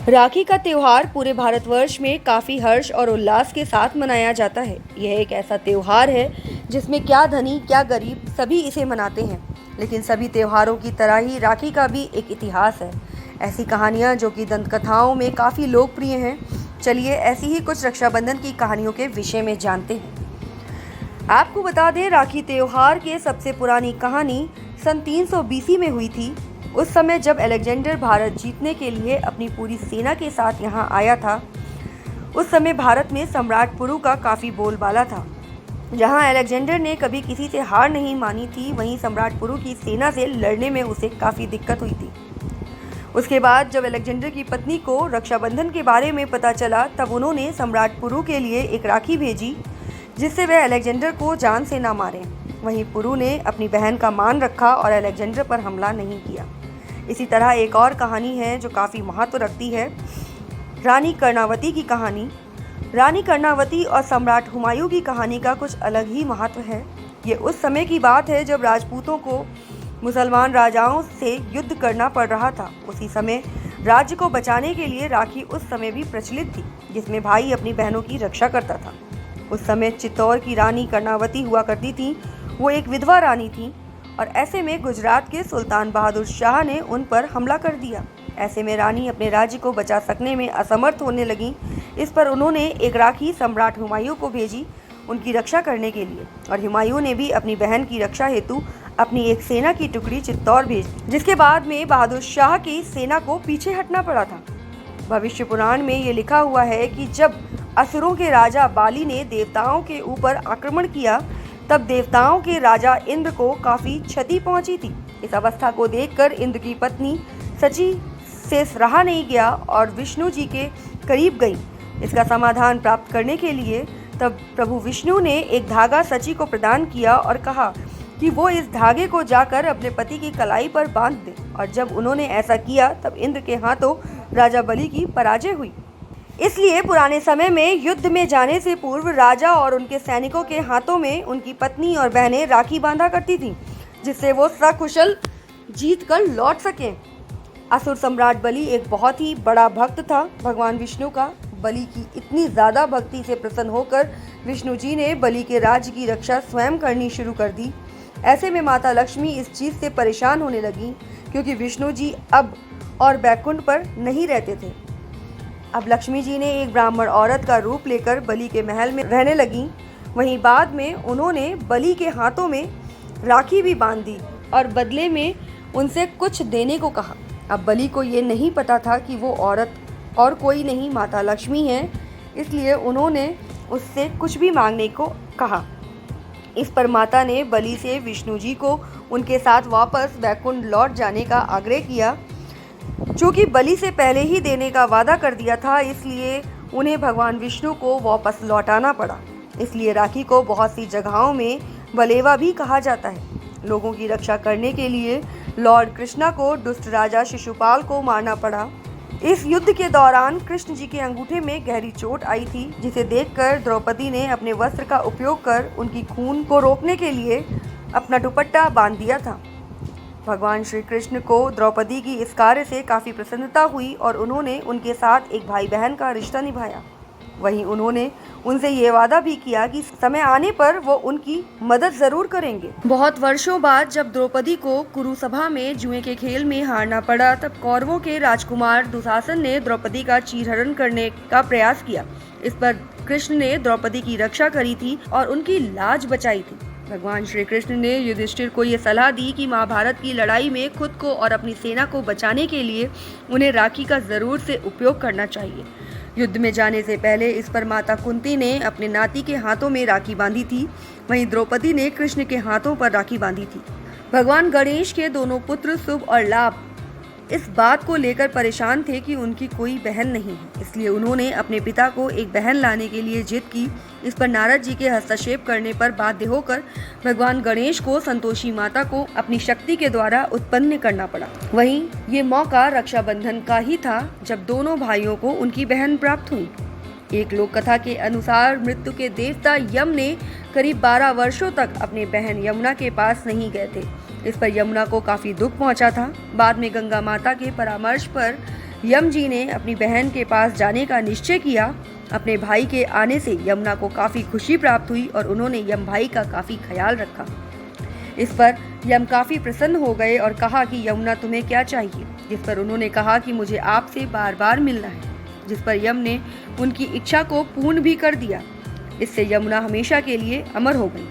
राखी का त्योहार पूरे भारतवर्ष में काफ़ी हर्ष और उल्लास के साथ मनाया जाता है। यह एक ऐसा त्योहार है जिसमें क्या धनी क्या गरीब सभी इसे मनाते हैं। लेकिन सभी त्योहारों की तरह ही राखी का भी एक इतिहास है। ऐसी कहानियाँ जो कि दंतकथाओं में काफ़ी लोकप्रिय हैं। चलिए ऐसी ही कुछ रक्षाबंधन की कहानियों के विषय में जानते हैं। आपको बता दें, राखी त्योहार की सबसे पुरानी कहानी सन 300 BC में हुई थी। उस समय जब अलेक्जेंडर भारत जीतने के लिए अपनी पूरी सेना के साथ यहाँ आया था, उस समय भारत में सम्राट पुरु का काफ़ी बोलबाला था। जहाँ अलेक्जेंडर ने कभी किसी से हार नहीं मानी थी, वहीं सम्राट पुरु की सेना से लड़ने में उसे काफ़ी दिक्कत हुई थी। उसके बाद जब अलेक्जेंडर की पत्नी को रक्षाबंधन के बारे में पता चला, तब उन्होंने सम्राट पुरु के लिए एक राखी भेजी जिससे वह अलेक्जेंडर को जान से ना मारे। वहीं पुरु ने अपनी बहन का मान रखा और अलेक्जेंडर पर हमला नहीं किया। इसी तरह एक और कहानी है जो काफ़ी महत्व रखती है, रानी कर्णावती की कहानी। रानी कर्णावती और सम्राट हुमायूं की कहानी का कुछ अलग ही महत्व है। ये उस समय की बात है जब राजपूतों को मुसलमान राजाओं से युद्ध करना पड़ रहा था। उसी समय राज्य को बचाने के लिए राखी उस समय भी प्रचलित थी, जिसमें भाई अपनी बहनों की रक्षा करता था। उस समय चित्तौड़ की रानी कर्णावती हुआ करती थी। वो एक विधवा रानी थी और ऐसे में गुजरात के सुल्तान बहादुर शाह ने उन पर हमला कर दिया। ऐसे में रानी अपने राज्य को बचा सकने में असमर्थ होने लगी। इस पर उन्होंने एक राखी सम्राट हुमायूं को भेजी उनकी रक्षा करने के लिए, और हुमायूं ने भी अपनी बहन की रक्षा हेतु अपनी एक सेना की टुकड़ी चित्तौड़ भेज दी, जिसके बाद में बहादुर शाह की सेना को पीछे हटना पड़ा था। भविष्य पुराण में ये लिखा हुआ है कि जब असुरों के राजा बाली ने देवताओं के ऊपर आक्रमण किया, तब देवताओं के राजा इंद्र को काफ़ी क्षति पहुंची थी। इस अवस्था को देखकर इंद्र की पत्नी सची से रहा नहीं गया और विष्णु जी के करीब गई इसका समाधान प्राप्त करने के लिए। तब प्रभु विष्णु ने एक धागा सची को प्रदान किया और कहा कि वो इस धागे को जाकर अपने पति की कलाई पर बांध दे। और जब उन्होंने ऐसा किया, तब इंद्र के हाथों राजा बलि की पराजय हुई। इसलिए पुराने समय में युद्ध में जाने से पूर्व राजा और उनके सैनिकों के हाथों में उनकी पत्नी और बहनें राखी बांधा करती थीं, जिससे वो सकुशल जीत कर लौट सकें। असुर सम्राट बलि एक बहुत ही बड़ा भक्त था भगवान विष्णु का। बलि की इतनी ज़्यादा भक्ति से प्रसन्न होकर विष्णु जी ने बलि के राज्य की रक्षा स्वयं करनी शुरू कर दी। ऐसे में माता लक्ष्मी इस चीज़ से परेशान होने लगी, क्योंकि विष्णु जी अब और बैकुंठ पर नहीं रहते थे। अब लक्ष्मी जी ने एक ब्राह्मण औरत का रूप लेकर बलि के महल में रहने लगी। वहीं बाद में उन्होंने बलि के हाथों में राखी भी बांध दी और बदले में उनसे कुछ देने को कहा। अब बलि को ये नहीं पता था कि वो औरत और कोई नहीं माता लक्ष्मी है, इसलिए उन्होंने उससे कुछ भी मांगने को कहा। इस पर माता ने बलि से विष्णु जी को उनके साथ वापस बैकुंठ लौट जाने का आग्रह किया। चूँकि बलि से पहले ही देने का वादा कर दिया था, इसलिए उन्हें भगवान विष्णु को वापस लौटाना पड़ा। इसलिए राखी को बहुत सी जगहों में बलेवा भी कहा जाता है। लोगों की रक्षा करने के लिए लॉर्ड कृष्णा को दुष्ट राजा शिशुपाल को मारना पड़ा। इस युद्ध के दौरान कृष्ण जी के अंगूठे में गहरी चोट आई थी, जिसे देखकर द्रौपदी ने अपने वस्त्र का उपयोग कर उनकी खून को रोकने के लिए अपना दुपट्टा बांध दिया था। भगवान श्री कृष्ण को द्रौपदी की इस कार्य से काफ़ी प्रसन्नता हुई और उन्होंने उनके साथ एक भाई बहन का रिश्ता निभाया। वहीं उन्होंने उनसे ये वादा भी किया कि समय आने पर वो उनकी मदद ज़रूर करेंगे। बहुत वर्षों बाद जब द्रौपदी को कुरुसभा में जुए के खेल में हारना पड़ा, तब कौरवों के राजकुमार दुशासन ने द्रौपदी का चीरहरण करने का प्रयास किया। इस पर कृष्ण ने द्रौपदी की रक्षा करी थी और उनकी लाज बचाई थी। भगवान श्री कृष्ण ने युधिष्ठिर को ये सलाह दी कि महाभारत की लड़ाई में खुद को और अपनी सेना को बचाने के लिए उन्हें राखी का ज़रूर से उपयोग करना चाहिए। युद्ध में जाने से पहले इस पर माता कुंती ने अपने नाती के हाथों में राखी बांधी थी। वहीं द्रौपदी ने कृष्ण के हाथों पर राखी बांधी थी। भगवान गणेश के दोनों पुत्र शुभ और लाभ इस बात को लेकर परेशान थे कि उनकी कोई बहन नहीं है, इसलिए उन्होंने अपने पिता को एक बहन लाने के लिए जिद की। इस पर नारद जी के हस्तक्षेप करने पर बाध्य होकर भगवान गणेश को संतोषी माता को अपनी शक्ति के द्वारा उत्पन्न करना पड़ा। वहीं ये मौका रक्षाबंधन का ही था जब दोनों भाइयों को उनकी बहन प्राप्त हुई। एक लोक कथा के अनुसार मृत्यु के देवता यम ने करीब 12 वर्षों तक अपनी बहन यमुना के पास नहीं गए थे। इस पर यमुना को काफ़ी दुख पहुंचा था। बाद में गंगा माता के परामर्श पर यम जी ने अपनी बहन के पास जाने का निश्चय किया। अपने भाई के आने से यमुना को काफ़ी खुशी प्राप्त हुई और उन्होंने यम भाई का काफ़ी ख्याल रखा। इस पर यम काफ़ी प्रसन्न हो गए और कहा कि यमुना तुम्हें क्या चाहिए, जिस पर उन्होंने कहा कि मुझे आपसे बार बार मिलना है, जिस पर यम ने उनकी इच्छा को पूर्ण भी कर दिया। इससे यमुना हमेशा के लिए अमर हो गई।